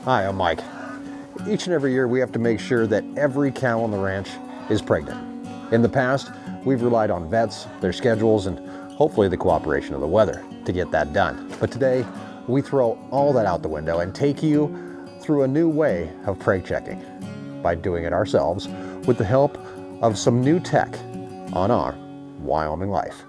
Hi, I'm Mike. Each and every year we have to make sure that every cow on the ranch is pregnant. In the past, we've relied on vets, their schedules, and hopefully the cooperation of the weather to get that done. But today, we throw all that out the window and take you through a new way of preg checking by doing it ourselves with the help of some new tech on our Wyoming Life.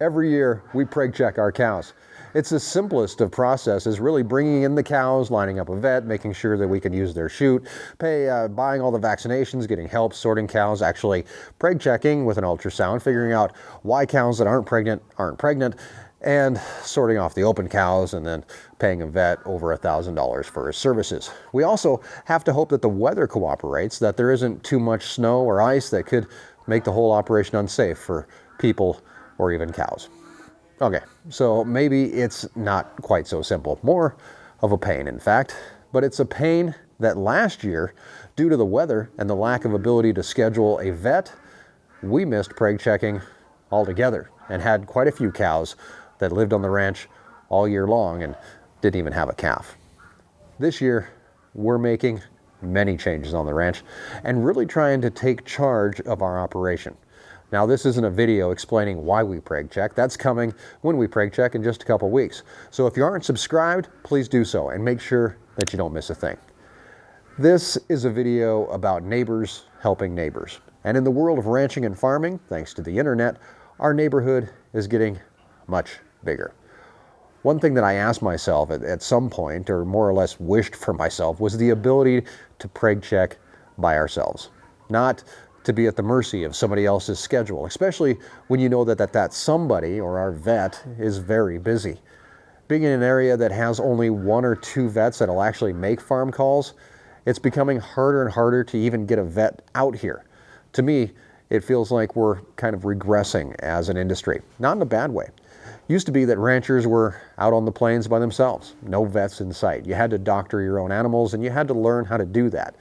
Every year, we preg check our cows. It's the simplest of processes, really bringing in the cows, lining up a vet, making sure that we can use their chute, buying all the vaccinations, getting help, sorting cows, actually preg checking with an ultrasound, figuring out why cows that aren't pregnant, and sorting off the open cows, and then paying a vet over $1,000 for his services. We also have to hope that the weather cooperates, that there isn't too much snow or ice that could make the whole operation unsafe for people or even cows. Okay, so maybe it's not quite so simple. More of a pain, in fact, but it's a pain that last year, due to the weather and the lack of ability to schedule a vet, we missed preg checking altogether and had quite a few cows that lived on the ranch all year long and didn't even have a calf. This year, we're making many changes on the ranch and really trying to take charge of our operation. Now, this isn't a video explaining why we preg check. That's coming when we preg check in just a couple weeks. So if you aren't subscribed, please do so and make sure that you don't miss a thing. This is a video about neighbors helping neighbors. And in the world of ranching and farming, thanks to the internet, our neighborhood is getting much bigger. One thing that I asked myself at some point, or more or less wished for myself, was the ability to preg check by ourselves. Not to be at the mercy of somebody else's schedule, especially when you know that somebody, or our vet, is very busy. Being in an area that has only one or two vets that'll actually make farm calls, it's becoming harder and harder to even get a vet out here. To me, it feels like we're kind of regressing as an industry, not in a bad way. Used to be that ranchers were out on the plains by themselves, no vets in sight. You had to doctor your own animals, and you had to learn how to do that.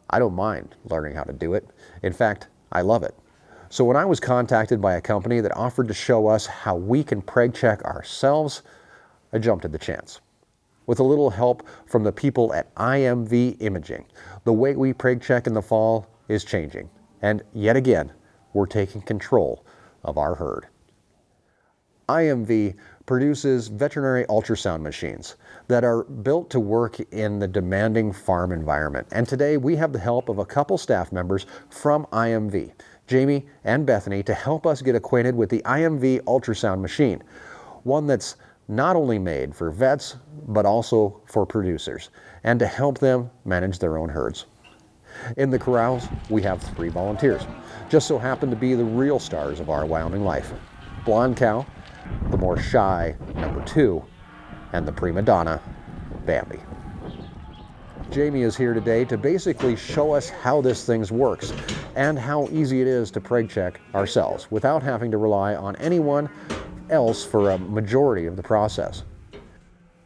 I don't mind learning how to do it. In fact, I love it. So when I was contacted by a company that offered to show us how we can preg check ourselves, I jumped at the chance. With a little help from the people at IMV Imaging, the way we preg check in the fall is changing. And yet again, we're taking control of our herd. IMV produces veterinary ultrasound machines that are built to work in the demanding farm environment. And today we have the help of a couple staff members from IMV, Jamie and Bethany, to help us get acquainted with the IMV ultrasound machine, one that's not only made for vets, but also for producers, and to help them manage their own herds. In the corrals, we have 3 volunteers, just so happen to be the real stars of our Wyoming Life. Blonde cow, the more shy number 2, and the prima donna, Bambi. Jamie is here today to basically show us how this thing works and how easy it is to preg check ourselves without having to rely on anyone else for a majority of the process.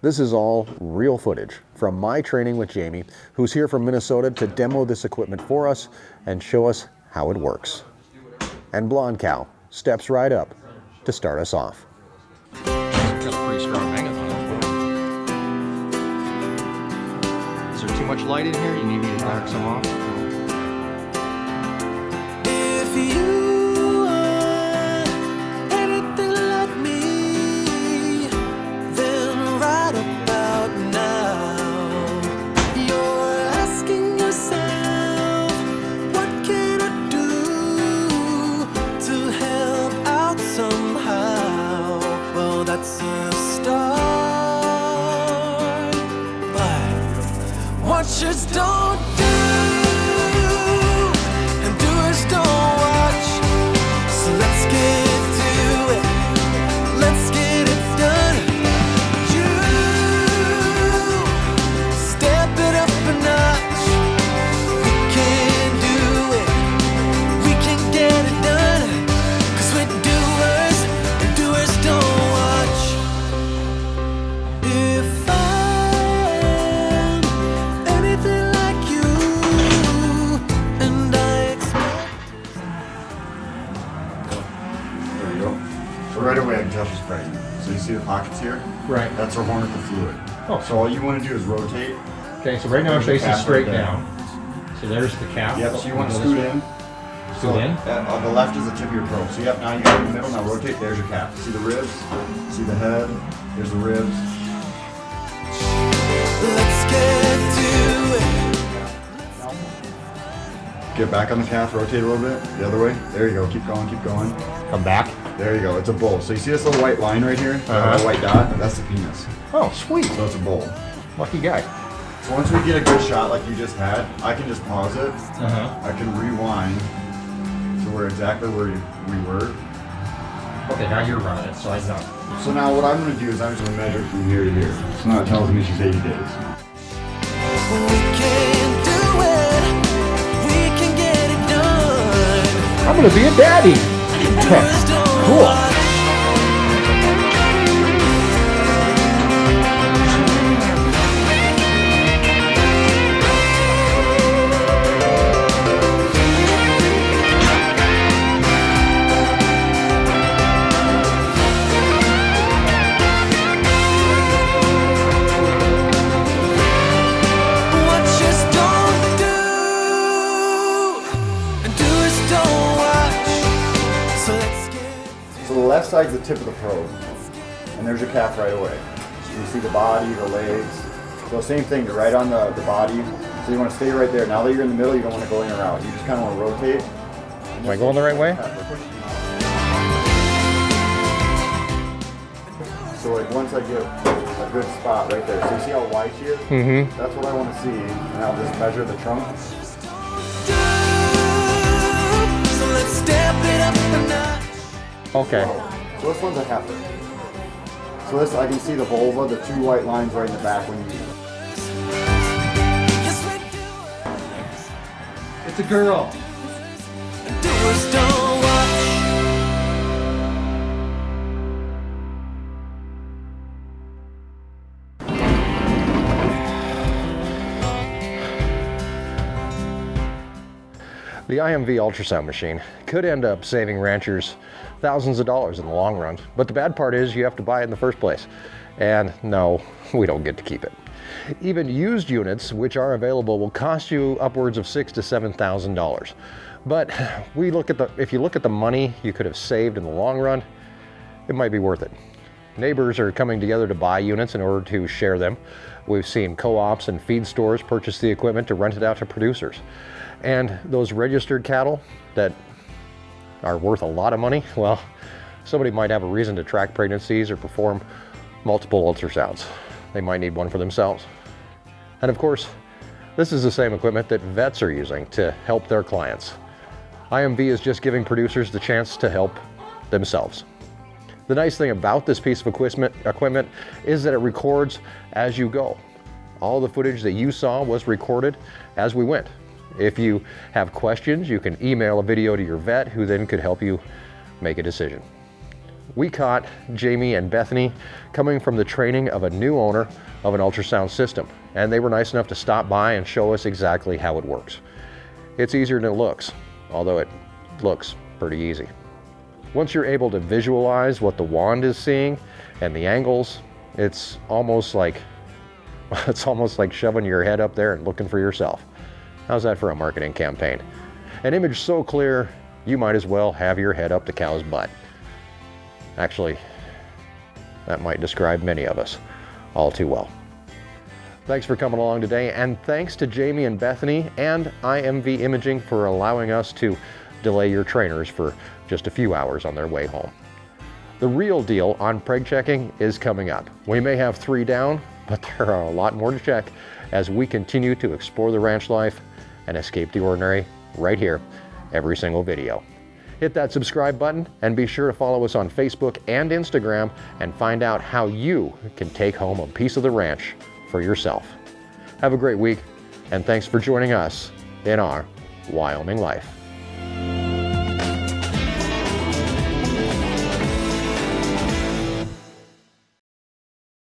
This is all real footage from my training with Jamie, who's here from Minnesota to demo this equipment for us and show us how it works. And Blonde Cow steps right up to start us off. Got a pretty strong magnet on it. Is there too much light in here? You need me to knock some off? If you are anything like me, then right about now, you're asking yourself, what can I do to help out somehow? Well, that's a start, but watchers don't do, and doers don't watch. So let's get to it, let's get it done. You So right away I can tell she's pregnant. So you see the pockets here? Right. That's her horn with the fluid. Oh. So all you want to do is rotate. Okay, so right now I'm There's the facing calf straight right there. down. So there's the calf. Yep, so you want to Go scoot this way. in. Scoot in? On the left is the tip of your probe. So yep, now you go in the middle, now rotate, there's your calf. See the ribs? See the head? There's the ribs. Let's get to it. Get back on the calf, rotate a little bit, the other way. There you go, keep going, keep going. Come back. There you go, it's a bull. So you see this little white line right here? That white dot? That's the penis. Oh, sweet. So it's a bull. Lucky guy. So once we get a good shot like you just had, I can just pause it. I can rewind to where exactly where we were. Okay, now you're running it, so I know. So now what I'm going to do is I'm just going to measure from here to here. So now it tells me she's 80 days. We can do it. We can get it done. I'm gonna be a daddy. Doers don't Cool. watch. What just don't do, and doers don't watch. So let's get. So the left side's the tip of the probe. And there's your calf right away. You see the body, the legs. So same thing, you're right on the body. So you want to stay right there. Now that you're in the middle, you don't want to go in or out. You just kind of want to rotate. Am I going the right way? So like once I get a good spot right there. So you see how wide she is? Mm-hmm. That's what I want to see. And I'll just measure the trunk. So let's step it up a notch. Okay. So this one's a heifer. So this, I can see the vulva, the two white lines right in the back when you. Yes, we do It's a girl. it. Doers don't watch. The IMV ultrasound machine could end up saving ranchers thousands of dollars in the long run, but the bad part is you have to buy it in the first place. And no, we don't get to keep it. Even used units, which are available, will cost you upwards of $6,000 to $7,000. But if you look at the money you could have saved in the long run, it might be worth it. Neighbors are coming together to buy units in order to share them. We've seen co-ops and feed stores purchase the equipment to rent it out to producers. And those registered cattle that are worth a lot of money, well, somebody might have a reason to track pregnancies or perform multiple ultrasounds. They might need one for themselves. And of course, this is the same equipment that vets are using to help their clients. IMV is just giving producers the chance to help themselves. The nice thing about this piece of equipment is that it records as you go. All the footage that you saw was recorded as we went. If you have questions, you can email a video to your vet who then could help you make a decision. We caught Jamie and Bethany coming from the training of a new owner of an ultrasound system, and they were nice enough to stop by and show us exactly how it works. It's easier than it looks, although it looks pretty easy. Once you're able to visualize what the wand is seeing and the angles, it's almost like shoving your head up there and looking for yourself. How's that for a marketing campaign? An image so clear, you might as well have your head up the cow's butt. Actually, that might describe many of us all too well. Thanks for coming along today, and thanks to Jamie and Bethany and IMV Imaging for allowing us to delay your trainers for just a few hours on their way home. The real deal on preg checking is coming up. We may have 3 down, but there are a lot more to check as we continue to explore the ranch life and escape the ordinary right here, every single video. Hit that subscribe button and be sure to follow us on Facebook and Instagram and find out how you can take home a piece of the ranch for yourself. Have a great week, and thanks for joining us in our Wyoming Life.